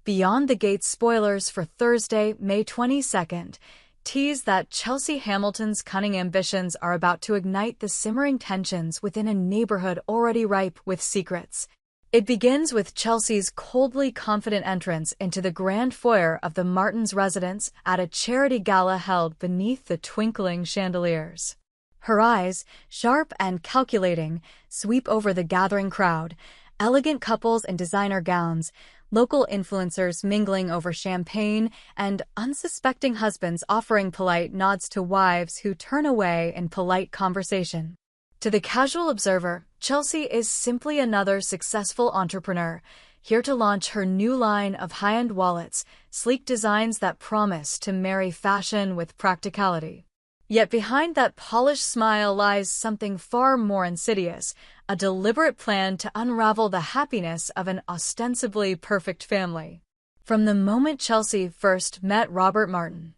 Beyond the Gates spoilers for Thursday, May 22nd, tease that Chelsea Hamilton's cunning ambitions are about to ignite the simmering tensions within a neighborhood already ripe with secrets. It begins with Chelsea's coldly confident entrance into the grand foyer of the Martins' residence at a charity gala held beneath the twinkling chandeliers. Her eyes, sharp and calculating, sweep over the gathering crowd, elegant couples in designer gowns, local influencers mingling over champagne, and unsuspecting husbands offering polite nods to wives who turn away in polite conversation. To the casual observer, Chelsea is simply another successful entrepreneur, here to launch her new line of high-end wallets, sleek designs that promise to marry fashion with practicality. Yet behind that polished smile lies something far more insidious, a deliberate plan to unravel the happiness of an ostensibly perfect family. From the moment Chelsea first met Robert Martin,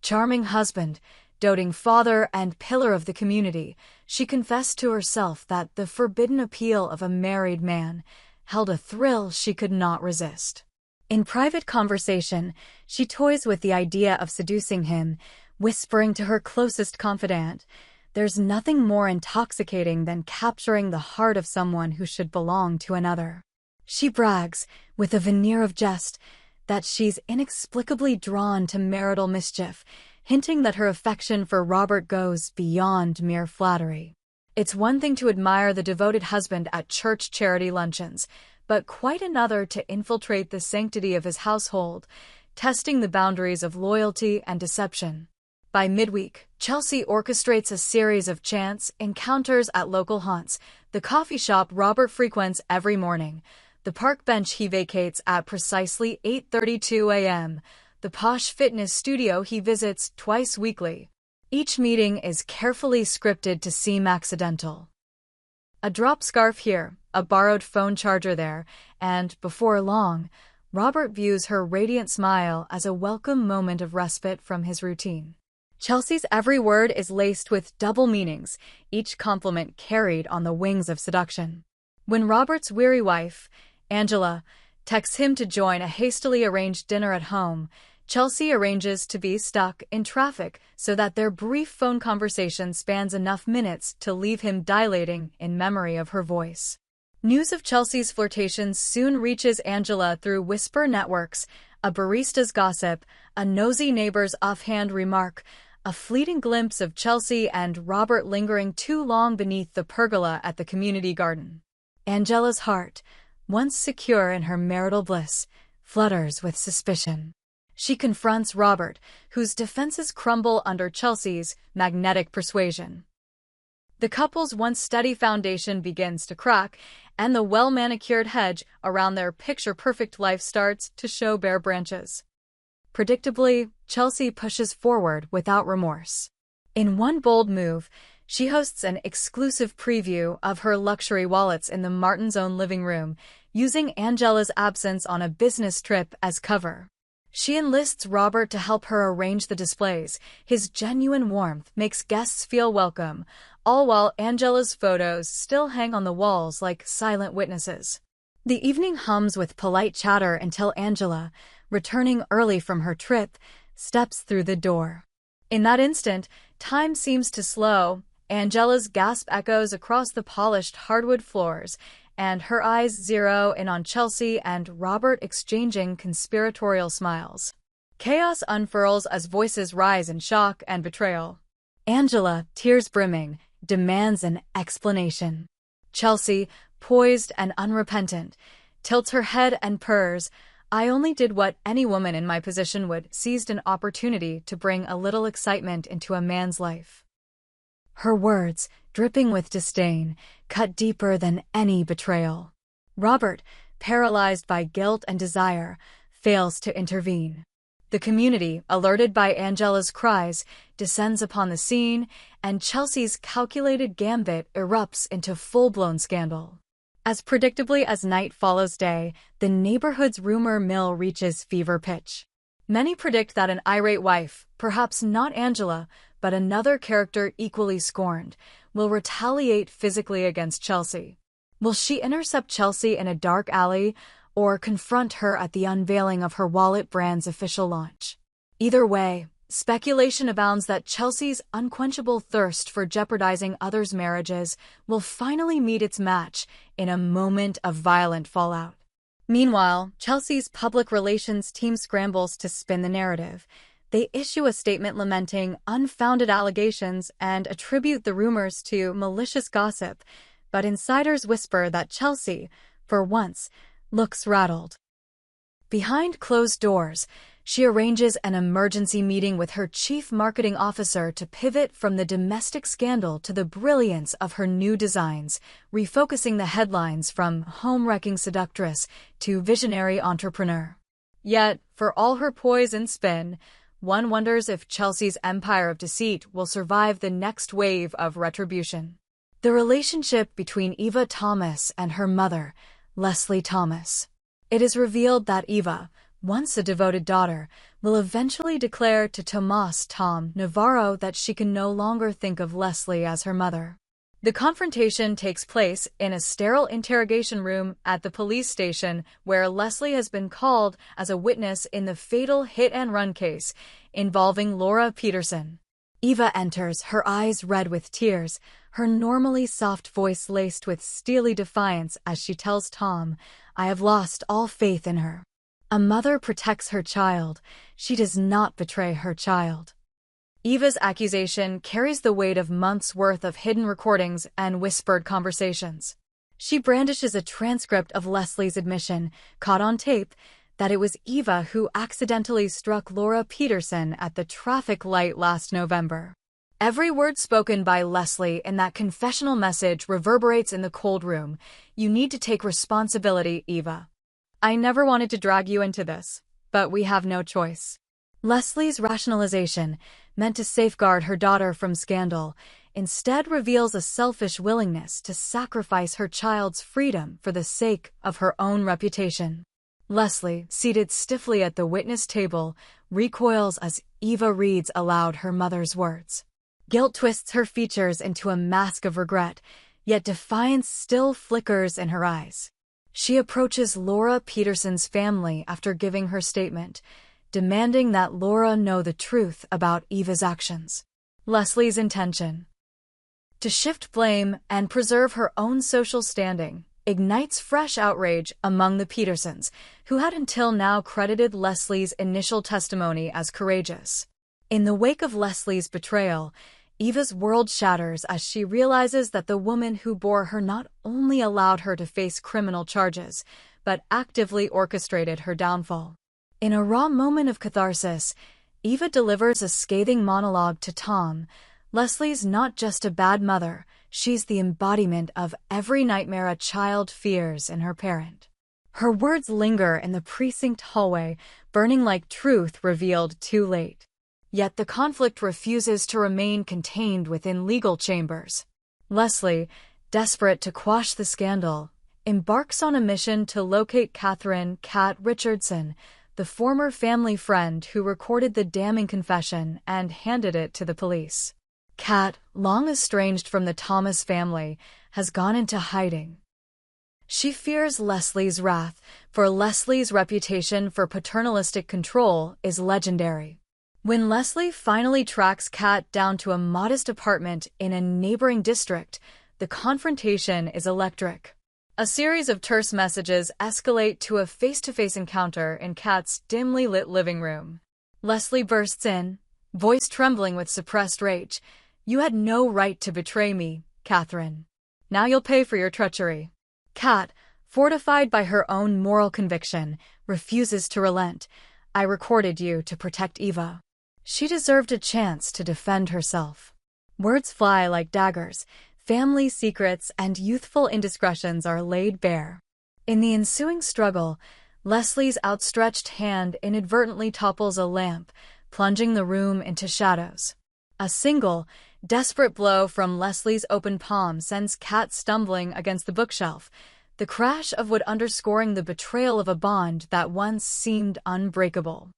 charming husband, doting father, and pillar of the community, she confessed to herself that the forbidden appeal of a married man held a thrill she could not resist. In private conversation, she toys with the idea of seducing him, whispering to her closest confidant, "There's nothing more intoxicating than capturing the heart of someone who should belong to another." She brags, with a veneer of jest, that she's inexplicably drawn to marital mischief, hinting that her affection for Robert goes beyond mere flattery. It's one thing to admire the devoted husband at church charity luncheons, but quite another to infiltrate the sanctity of his household, testing the boundaries of loyalty and deception. By midweek, Chelsea orchestrates a series of chance encounters at local haunts, the coffee shop Robert frequents every morning, the park bench he vacates at precisely 8:32 a.m., the posh fitness studio he visits twice weekly. Each meeting is carefully scripted to seem accidental. A drop scarf here, a borrowed phone charger there, and, before long, Robert views her radiant smile as a welcome moment of respite from his routine. Chelsea's every word is laced with double meanings, each compliment carried on the wings of seduction. When Robert's weary wife, Angela, texts him to join a hastily arranged dinner at home, Chelsea arranges to be stuck in traffic so that their brief phone conversation spans enough minutes to leave him dilating in memory of her voice. News of Chelsea's flirtations soon reaches Angela through whisper networks, a barista's gossip, a nosy neighbor's offhand remark, a fleeting glimpse of Chelsea and Robert lingering too long beneath the pergola at the community garden. Angela's heart, once secure in her marital bliss, flutters with suspicion. She confronts Robert, whose defenses crumble under Chelsea's magnetic persuasion. The couple's once steady foundation begins to crack, and the well-manicured hedge around their picture-perfect life starts to show bare branches. Predictably, Chelsea pushes forward without remorse. In one bold move, she hosts an exclusive preview of her luxury wallets in the Martins' own living room, using Angela's absence on a business trip as cover. She enlists Robert to help her arrange the displays. His genuine warmth makes guests feel welcome, all while Angela's photos still hang on the walls like silent witnesses. The evening hums with polite chatter until Angela, returning early from her trip, steps through the door. In that instant, time seems to slow. Angela's gasp echoes across the polished hardwood floors, and her eyes zero in on Chelsea and Robert exchanging conspiratorial smiles. Chaos unfurls as voices rise in shock and betrayal. Angela, tears brimming, demands an explanation. Chelsea, poised and unrepentant, tilts her head and purrs, "I only did what any woman in my position would," seized an opportunity to bring a little excitement into a man's life. Her words, dripping with disdain, cut deeper than any betrayal. Robert, paralyzed by guilt and desire, fails to intervene. The community, alerted by Angela's cries, descends upon the scene, and Chelsea's calculated gambit erupts into full-blown scandal. As predictably as night follows day, the neighborhood's rumor mill reaches fever pitch. Many predict that an irate wife, perhaps not Angela, but another character equally scorned, will retaliate physically against Chelsea. Will she intercept Chelsea in a dark alley, or confront her at the unveiling of her wallet brand's official launch. Either way, speculation abounds that Chelsea's unquenchable thirst for jeopardizing others' marriages will finally meet its match in a moment of violent fallout. Meanwhile, Chelsea's public relations team scrambles to spin the narrative. They issue a statement lamenting unfounded allegations and attribute the rumors to malicious gossip, but insiders whisper that Chelsea, for once, looks rattled. Behind closed doors, she arranges an emergency meeting with her chief marketing officer to pivot from the domestic scandal to the brilliance of her new designs, refocusing the headlines from home-wrecking seductress to visionary entrepreneur. Yet, for all her poise and spin, one wonders if Chelsea's empire of deceit will survive the next wave of retribution. The relationship between Eva Thomas and her mother, Leslie Thomas. It is revealed that Eva, once a devoted daughter, will eventually declare to Tomas Tom Navarro that she can no longer think of Leslie as her mother. The confrontation takes place in a sterile interrogation room at the police station where Leslie has been called as a witness in the fatal hit-and-run case involving Laura Peterson. Eva enters, her eyes red with tears, her normally soft voice laced with steely defiance as she tells Tom, "I have lost all faith in her. A mother protects her child. She does not betray her child." Eva's accusation carries the weight of months' worth of hidden recordings and whispered conversations. She brandishes a transcript of Leslie's admission, caught on tape, that it was Eva who accidentally struck Laura Peterson at the traffic light last November. Every word spoken by Leslie in that confessional message reverberates in the cold room. "You need to take responsibility, Eva. I never wanted to drag you into this, but we have no choice." Leslie's rationalization, meant to safeguard her daughter from scandal, instead reveals a selfish willingness to sacrifice her child's freedom for the sake of her own reputation. Leslie, seated stiffly at the witness table, recoils as Eva reads aloud her mother's words. Guilt twists her features into a mask of regret, yet defiance still flickers in her eyes. She approaches Laura Peterson's family after giving her statement, demanding that Laura know the truth about Eva's actions. Leslie's intention, to shift blame and preserve her own social standing, ignites fresh outrage among the Petersons, who had until now credited Leslie's initial testimony as courageous. In the wake of Leslie's betrayal, Eva's world shatters as she realizes that the woman who bore her not only allowed her to face criminal charges, but actively orchestrated her downfall. In a raw moment of catharsis, Eva delivers a scathing monologue to Tom. "Leslie's not just a bad mother, she's the embodiment of every nightmare a child fears in her parent." Her words linger in the precinct hallway, burning like truth revealed too late. Yet the conflict refuses to remain contained within legal chambers. Leslie, desperate to quash the scandal, embarks on a mission to locate Catherine "Cat" Richardson, the former family friend who recorded the damning confession and handed it to the police. Cat, long estranged from the Thomas family, has gone into hiding. She fears Leslie's wrath, for Leslie's reputation for paternalistic control is legendary. When Leslie finally tracks Cat down to a modest apartment in a neighboring district, the confrontation is electric. A series of terse messages escalate to a face-to-face encounter in Kat's dimly lit living room. Leslie bursts in, voice trembling with suppressed rage. "You had no right to betray me, Catherine. Now you'll pay for your treachery." Kat, fortified by her own moral conviction, refuses to relent. "I recorded you to protect Eva. She deserved a chance to defend herself." Words fly like daggers. Family secrets and youthful indiscretions are laid bare. In the ensuing struggle, Leslie's outstretched hand inadvertently topples a lamp, plunging the room into shadows. A single, desperate blow from Leslie's open palm sends Kat stumbling against the bookshelf, the crash of wood underscoring the betrayal of a bond that once seemed unbreakable.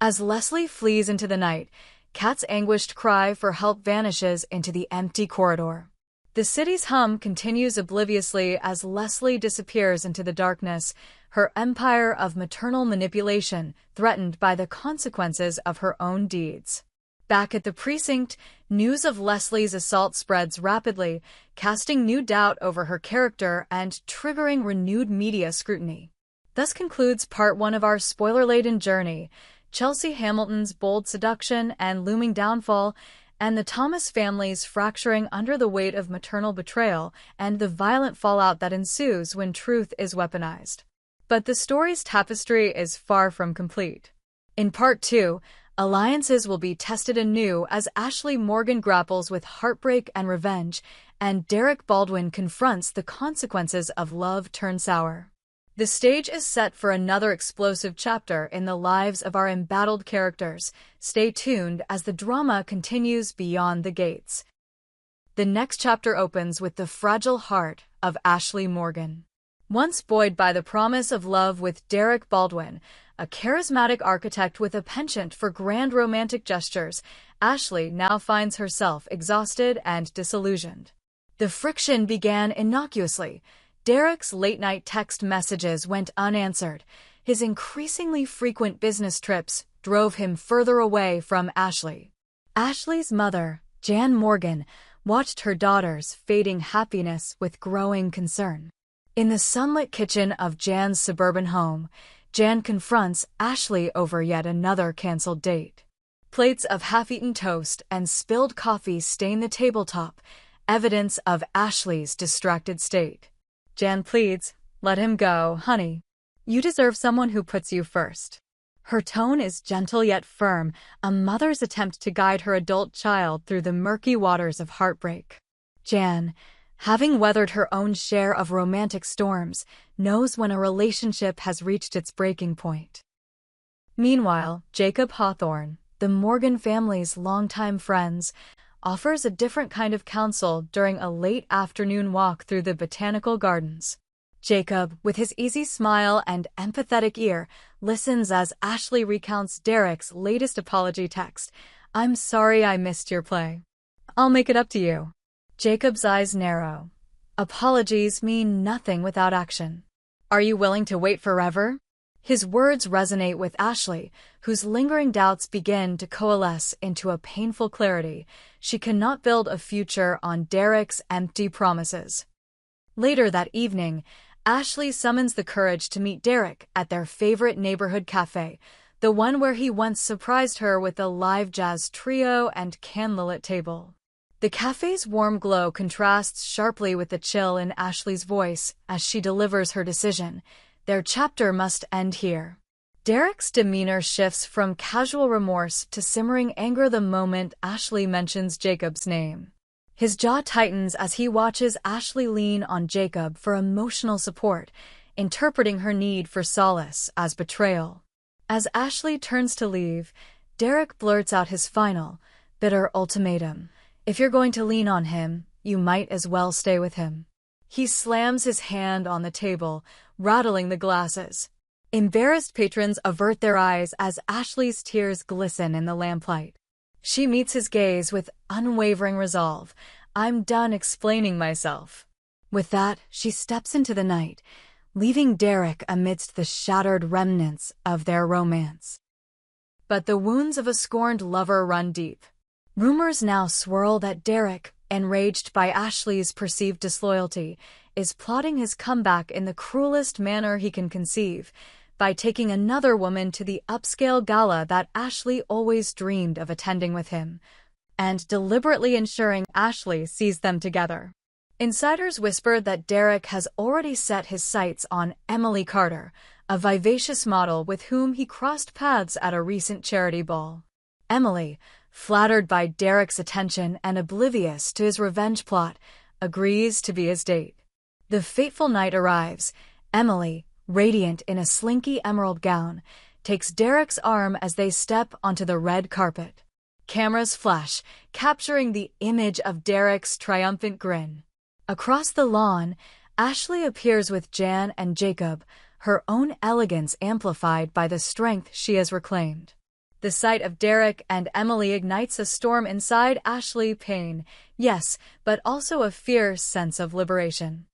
As Leslie flees into the night, Kat's anguished cry for help vanishes into the empty corridor. The city's hum continues obliviously as Leslie disappears into the darkness, her empire of maternal manipulation threatened by the consequences of her own deeds. Back at the precinct, news of Leslie's assault spreads rapidly, casting new doubt over her character and triggering renewed media scrutiny. Thus concludes part 1 of our spoiler-laden journey: Chelsea Hamilton's bold seduction and looming downfall, and the Thomas family's fracturing under the weight of maternal betrayal and the violent fallout that ensues when truth is weaponized. But the story's tapestry is far from complete. In part 2, alliances will be tested anew as Ashley Morgan grapples with heartbreak and revenge, and Derek Baldwin confronts the consequences of love turned sour. The stage is set for another explosive chapter in the lives of our embattled characters. Stay tuned as the drama continues beyond the gates. The next chapter opens with the fragile heart of Ashley Morgan. Once buoyed by the promise of love with Derek Baldwin, a charismatic architect with a penchant for grand romantic gestures, Ashley now finds herself exhausted and disillusioned. The friction began innocuously. Derek's late-night text messages went unanswered. His increasingly frequent business trips drove him further away from Ashley. Ashley's mother, Jan Morgan, watched her daughter's fading happiness with growing concern. In the sunlit kitchen of Jan's suburban home, Jan confronts Ashley over yet another canceled date. Plates of half-eaten toast and spilled coffee stain the tabletop, evidence of Ashley's distracted state. Jan pleads, "Let him go, honey. You deserve someone who puts you first." Her tone is gentle yet firm, a mother's attempt to guide her adult child through the murky waters of heartbreak. Jan, having weathered her own share of romantic storms, knows when a relationship has reached its breaking point. Meanwhile, Jacob Hawthorne, the Morgan family's longtime friends, offers a different kind of counsel during a late afternoon walk through the botanical gardens. Jacob, with his easy smile and empathetic ear, listens as Ashley recounts Derek's latest apology text. "I'm sorry I missed your play. I'll make it up to you." Jacob's eyes narrow. Apologies mean nothing without action. "Are you willing to wait forever?" His words resonate with Ashley, whose lingering doubts begin to coalesce into a painful clarity. She cannot build a future on Derek's empty promises. Later that evening, Ashley summons the courage to meet Derek at their favorite neighborhood cafe, the one where he once surprised her with a live jazz trio and candlelit table. The cafe's warm glow contrasts sharply with the chill in Ashley's voice as she delivers her decision. Their chapter must end here. Derek's demeanor shifts from casual remorse to simmering anger the moment Ashley mentions Jacob's name. His jaw tightens as he watches Ashley lean on Jacob for emotional support, interpreting her need for solace as betrayal. As Ashley turns to leave, Derek blurts out his final, bitter ultimatum. "If you're going to lean on him, you might as well stay with him." He slams his hand on the table, rattling the glasses. Embarrassed patrons avert their eyes as Ashley's tears glisten in the lamplight. She meets his gaze with unwavering resolve. "I'm done explaining myself." With that, she steps into the night, leaving Derek amidst the shattered remnants of their romance. But the wounds of a scorned lover run deep. Rumors now swirl that Derek, enraged by Ashley's perceived disloyalty, is plotting his comeback in the cruelest manner he can conceive, by taking another woman to the upscale gala that Ashley always dreamed of attending with him, and deliberately ensuring Ashley sees them together. Insiders whisper that Derek has already set his sights on Emily Carter, a vivacious model with whom he crossed paths at a recent charity ball. Emily, flattered by Derek's attention and oblivious to his revenge plot, agrees to be his date. The fateful night arrives. Emily, radiant in a slinky emerald gown, takes Derek's arm as they step onto the red carpet. Cameras flash, capturing the image of Derek's triumphant grin. Across the lawn, Ashley appears with Jan and Jacob, her own elegance amplified by the strength she has reclaimed. The sight of Derek and Emily ignites a storm inside Ashley. Pain, yes, but also a fierce sense of liberation.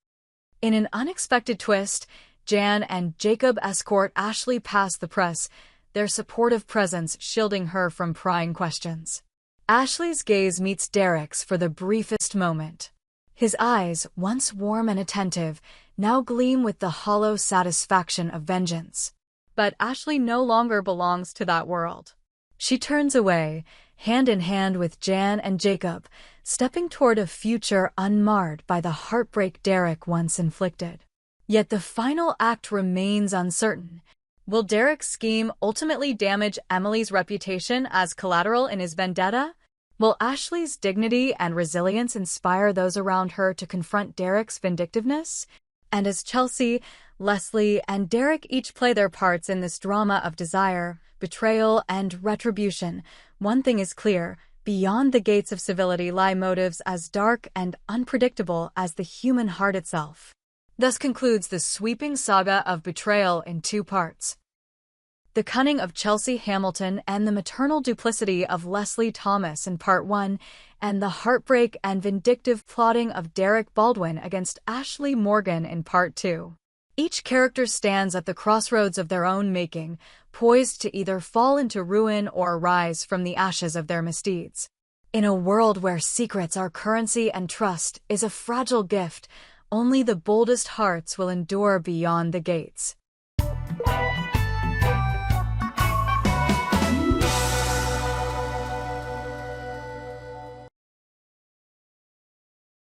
In an unexpected twist, Jan and Jacob escort Ashley past the press, their supportive presence shielding her from prying questions. Ashley's gaze meets Derek's for the briefest moment. His eyes, once warm and attentive, now gleam with the hollow satisfaction of vengeance. But Ashley no longer belongs to that world. She turns away, hand in hand with Jan and Jacob, stepping toward a future unmarred by the heartbreak Derek once inflicted. Yet the final act remains uncertain. Will Derek's scheme ultimately damage Emily's reputation as collateral in his vendetta? Will Ashley's dignity and resilience inspire those around her to confront Derek's vindictiveness? And as Chelsea, Leslie, and Derek each play their parts in this drama of desire, betrayal, and retribution, one thing is clear: beyond the gates of civility lie motives as dark and unpredictable as the human heart itself. Thus concludes the sweeping saga of betrayal in 2 parts. The cunning of Chelsea Hamilton and the maternal duplicity of Leslie Thomas in Part 1, and the heartbreak and vindictive plotting of Derek Baldwin against Ashley Morgan in Part 2. Each character stands at the crossroads of their own making, poised to either fall into ruin or rise from the ashes of their misdeeds. In a world where secrets are currency and trust is a fragile gift, only the boldest hearts will endure beyond the gates.